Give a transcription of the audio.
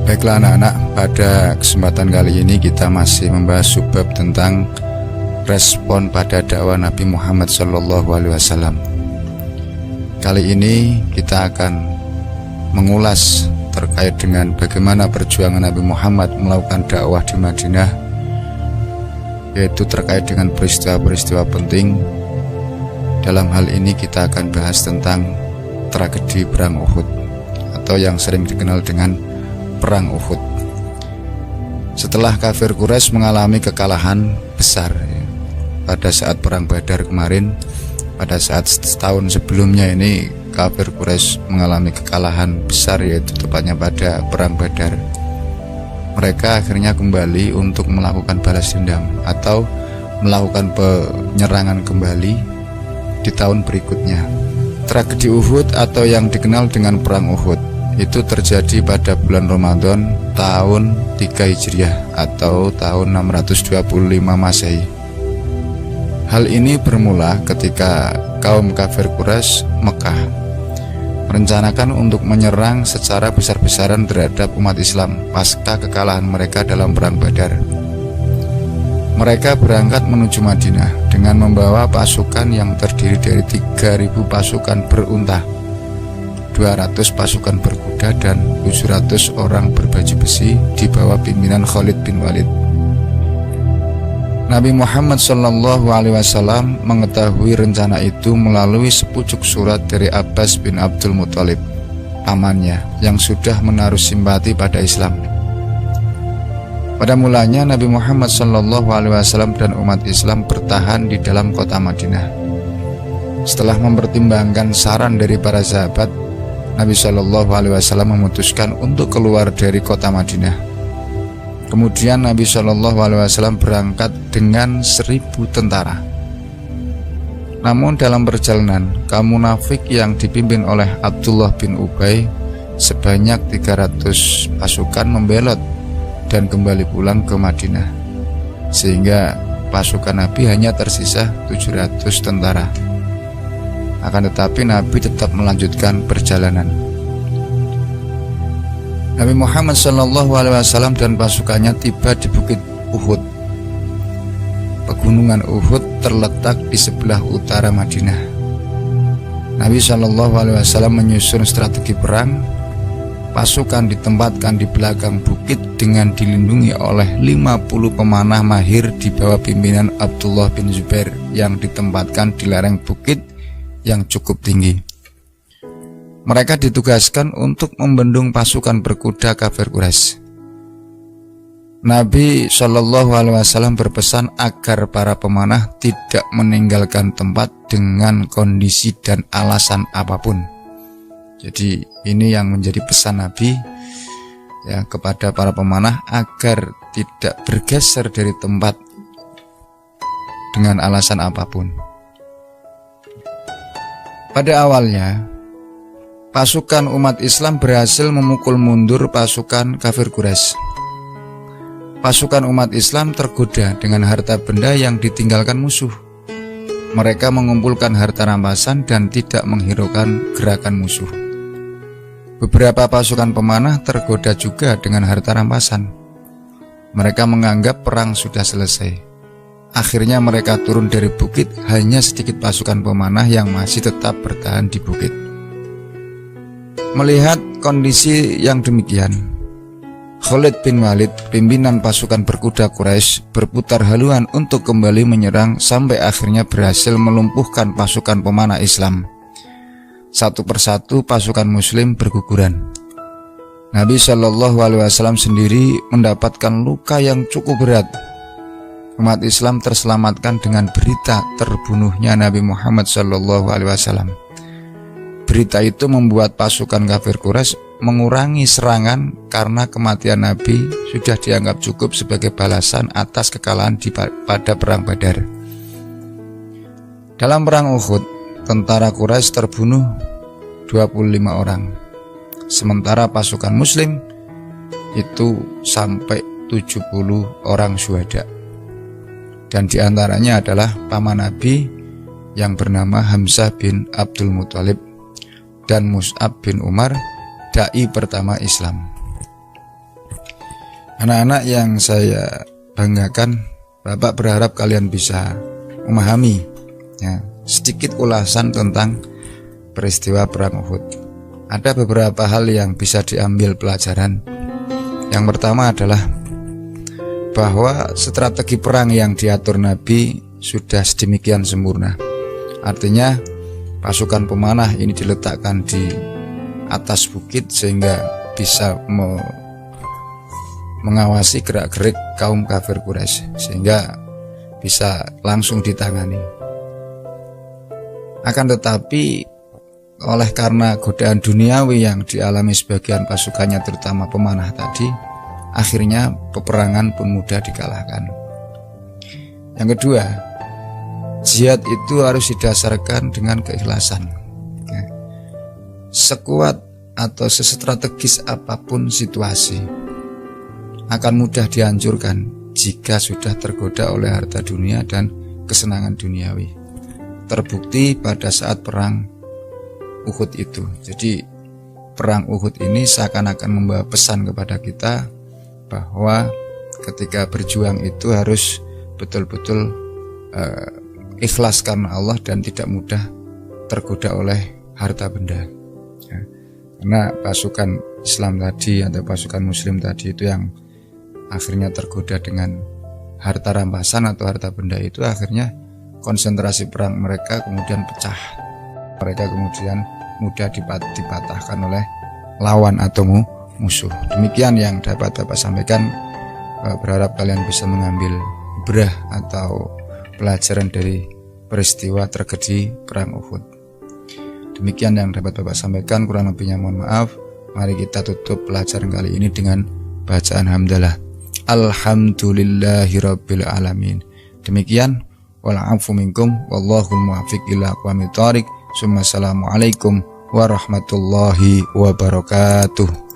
Baiklah anak-anak, pada kesempatan kali ini kita masih membahas subbab tentang respon pada dakwah Nabi Muhammad SAW. Kali ini kita akan mengulas terkait dengan bagaimana perjuangan Nabi Muhammad melakukan dakwah di Madinah, yaitu terkait dengan peristiwa-peristiwa penting. Dalam hal ini kita akan bahas tentang tragedi Perang Uhud, atau yang sering dikenal dengan Perang Uhud. Setelah kafir Quraisy mengalami kekalahan besar pada saat Perang Badar kemarin, pada saat setahun sebelumnya ini kafir Quraisy mengalami kekalahan besar, yaitu tepatnya pada Perang Badar. Mereka akhirnya kembali untuk melakukan balas dendam atau melakukan penyerangan kembali di tahun berikutnya. Tragedi Uhud atau yang dikenal dengan Perang Uhud itu terjadi pada bulan Ramadan tahun 3 Hijriah atau tahun 625 Masehi. Hal ini bermula ketika kaum kafir Quraisy Mekah merencanakan untuk menyerang secara besar-besaran terhadap umat Islam pasca kekalahan mereka dalam Perang Badar. Mereka berangkat menuju Madinah dengan membawa pasukan yang terdiri dari 3.000 pasukan berunta, 200 pasukan berkuda, dan 700 orang berbaju besi di bawah pimpinan Khalid bin Walid. Nabi Muhammad SAW mengetahui rencana itu melalui sepucuk surat dari Abbas bin Abdul Muthalib, pamannya yang sudah menaruh simpati pada Islam. Pada mulanya Nabi Muhammad SAW dan umat Islam bertahan di dalam kota Madinah. Setelah mempertimbangkan saran dari para sahabat, Nabi SAW memutuskan untuk keluar dari kota Madinah. Kemudian Nabi SAW berangkat dengan 1.000 tentara. Namun dalam perjalanan, kaum munafik yang dipimpin oleh Abdullah bin Ubay sebanyak 300 pasukan membelot dan kembali pulang ke Madinah, sehingga pasukan Nabi hanya tersisa 700 tentara. Akan tetapi Nabi tetap melanjutkan perjalanan. Nabi Muhammad SAW dan pasukannya tiba di Bukit Uhud. Pegunungan Uhud terletak di sebelah utara Madinah. Nabi SAW menyusun strategi perang. Pasukan ditempatkan di belakang bukit dengan dilindungi oleh 50 pemanah mahir di bawah pimpinan Abdullah bin Zubair yang ditempatkan di lereng bukit yang cukup tinggi. Mereka ditugaskan untuk membendung pasukan berkuda kafir Quraisy. Nabi SAW berpesan agar para pemanah tidak meninggalkan tempat dengan kondisi dan alasan apapun. Jadi ini yang menjadi pesan Nabi kepada para pemanah agar tidak bergeser dari tempat dengan alasan apapun. Pada awalnya, pasukan umat Islam berhasil memukul mundur pasukan kafir Quraisy. Pasukan umat Islam tergoda dengan harta benda yang ditinggalkan musuh. Mereka mengumpulkan harta rampasan dan tidak menghiraukan gerakan musuh. Beberapa pasukan pemanah tergoda juga dengan harta rampasan. Mereka menganggap perang sudah selesai. Akhirnya mereka turun dari bukit, hanya sedikit pasukan pemanah yang masih tetap bertahan di bukit. Melihat kondisi yang demikian, Khalid bin Walid, pimpinan pasukan berkuda Quraisy, berputar haluan untuk kembali menyerang sampai akhirnya berhasil melumpuhkan pasukan pemanah Islam. Satu persatu pasukan muslim berguguran. Nabi SAW sendiri mendapatkan luka yang cukup berat. Umat Islam terselamatkan dengan berita terbunuhnya Nabi Muhammad SAW. Berita itu membuat pasukan kafir Quraisy mengurangi serangan karena kematian Nabi sudah dianggap cukup sebagai balasan atas kekalahan pada Perang Badar. Dalam Perang Uhud, tentara Quraisy terbunuh 25 orang. Sementara pasukan muslim itu sampai 70 orang syuhada. Dan diantaranya adalah paman Nabi yang bernama Hamzah bin Abdul Muthalib dan Mus'ab bin Umar, dai pertama Islam. Anak-anak yang saya banggakan, Bapak berharap kalian bisa memahami ya, sedikit ulasan tentang peristiwa perang Uhud. Ada beberapa hal yang bisa diambil pelajaran. Yang pertama adalah bahwa strategi perang yang diatur Nabi sudah sedemikian sempurna. Artinya pasukan pemanah ini diletakkan di atas bukit sehingga bisa mengawasi gerak-gerik kaum kafir Quraisy, sehingga bisa langsung ditangani. Akan tetapi oleh karena godaan duniawi yang dialami sebagian pasukannya, terutama pemanah tadi, akhirnya peperangan pun mudah dikalahkan. Yang kedua, jihad itu harus didasarkan dengan keikhlasan. Sekuat atau sestrategis apapun situasi, akan mudah dihancurkan jika sudah tergoda oleh harta dunia dan kesenangan duniawi. Terbukti pada saat perang Uhud itu. Jadi perang Uhud ini seakan-akan membawa pesan kepada kita bahwa ketika berjuang itu harus betul-betul ikhlas karena Allah dan tidak mudah tergoda oleh harta benda ya. Karena pasukan Islam tadi atau pasukan Muslim tadi itu yang akhirnya tergoda dengan harta rampasan atau harta benda itu, akhirnya konsentrasi perang mereka kemudian pecah. Mereka kemudian mudah dipatahkan oleh lawan atau musuh. Demikian yang dapat Bapak sampaikan. Berharap kalian bisa mengambil ibrah atau pelajaran dari peristiwa tragedi perang Uhud. Demikian yang dapat Bapak sampaikan, kurang lebihnya mohon maaf. Mari kita tutup pelajaran kali ini dengan bacaan hamdalah. Alhamdulillahirabbil alamin. Demikian, wal afu minkum wallahul muwaffiq ila aqwamit thoriq. Assalamualaikum warahmatullahi wabarakatuh.